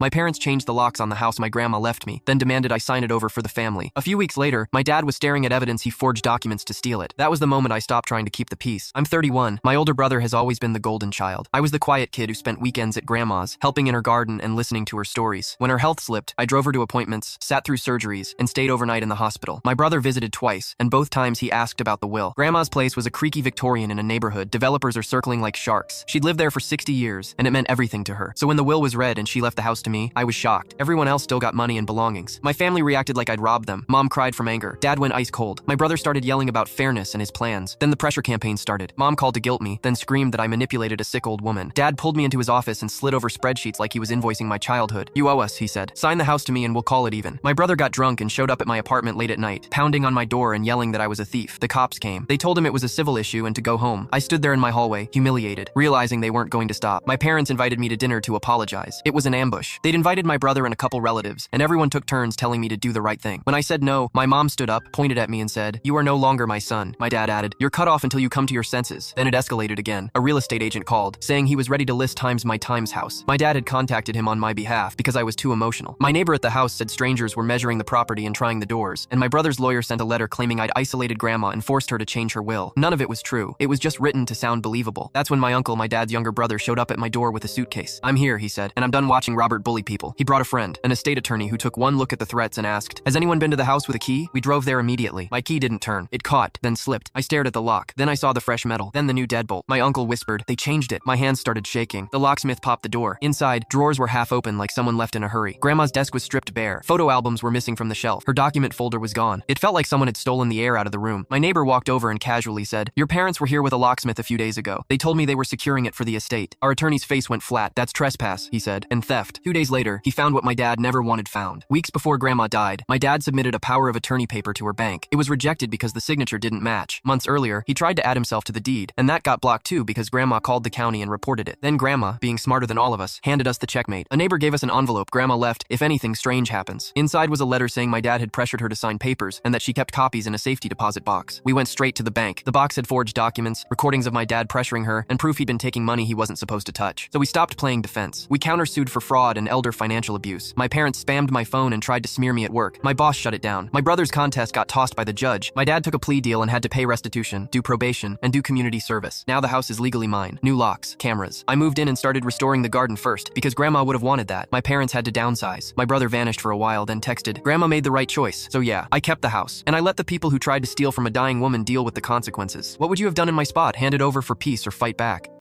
My parents changed the locks on the house my grandma left me, then demanded I sign it over for the family. A few weeks later, my dad was staring at evidence he forged documents to steal it. That was the moment I stopped trying to keep the peace. I'm 31. My older brother has always been the golden child. I was the quiet kid who spent weekends at grandma's, helping in her garden and listening to her stories. When her health slipped, I drove her to appointments, sat through surgeries, and stayed overnight in the hospital. My brother visited twice, and both times he asked about the will. Grandma's place was a creaky Victorian in a neighborhood developers are circling like sharks. She'd lived there for 60 years, and it meant everything to her. So when the will was read and she left the house to me, I was shocked. Everyone else still got money and belongings. My family reacted like I'd robbed them. Mom cried from anger. Dad went ice cold. My brother started yelling about fairness and his plans. Then the pressure campaign started. Mom called to guilt me, then screamed that I manipulated a sick old woman. Dad pulled me into his office and slid over spreadsheets like he was invoicing my childhood. You owe us, he said. Sign the house to me and we'll call it even. My brother got drunk and showed up at my apartment late at night, pounding on my door and yelling that I was a thief. The cops came. They told him it was a civil issue and to go home. I stood there in my hallway, humiliated, realizing they weren't going to stop. My parents invited me to dinner to apologize. It was an ambush. They'd invited my brother and a couple relatives, and everyone took turns telling me to do the right thing. When I said no, my mom stood up, pointed at me and said, "You are no longer my son." My dad added, "You're cut off until you come to your senses." Then it escalated again. A real estate agent called, saying he was ready to list my Times house. My dad had contacted him on my behalf because I was too emotional. My neighbor at the house said strangers were measuring the property and trying the doors, and my brother's lawyer sent a letter claiming I'd isolated grandma and forced her to change her will. None of it was true. It was just written to sound believable. That's when my uncle, my dad's younger brother, showed up at my door with a suitcase. "I'm here," he said, "and I'm done watching Robert bully people." He brought a friend, an estate attorney who took one look at the threats and asked, "Has anyone been to the house with a key?" We drove there immediately. My key didn't turn. It caught, then slipped. I stared at the lock. Then I saw the fresh metal. Then the new deadbolt. My uncle whispered, "They changed it." My hands started shaking. The locksmith popped the door. Inside, drawers were half open like someone left in a hurry. Grandma's desk was stripped bare. Photo albums were missing from the shelf. Her document folder was gone. It felt like someone had stolen the air out of the room. My neighbor walked over and casually said, "Your parents were here with a locksmith a few days ago. They told me they were securing it for the estate." Our attorney's face went flat. "That's trespass," he said, "and theft." 2 days later, he found what my dad never wanted found. Weeks before Grandma died, my dad submitted a power of attorney paper to her bank. It was rejected because the signature didn't match. Months earlier, he tried to add himself to the deed, and that got blocked too because Grandma called the county and reported it. Then Grandma, being smarter than all of us, handed us the checkmate. A neighbor gave us an envelope. Grandma left, "If anything strange happens." Inside was a letter saying my dad had pressured her to sign papers and that she kept copies in a safety deposit box. We went straight to the bank. The box had forged documents, recordings of my dad pressuring her, and proof he'd been taking money he wasn't supposed to touch. So we stopped playing defense. We countersued for fraud and elder financial abuse. My parents spammed my phone and tried to smear me at work. My boss shut it down. My brother's contest got tossed by the judge. My dad took a plea deal and had to pay restitution, do probation, and do community service. Now the house is legally mine. New locks, cameras. I moved in and started restoring the garden first because Grandma would have wanted that. My parents had to downsize. My brother vanished for a while, then texted, "Grandma made the right choice." So yeah, I kept the house. And I let the people who tried to steal from a dying woman deal with the consequences. What would you have done in my spot? Hand it over for peace or fight back?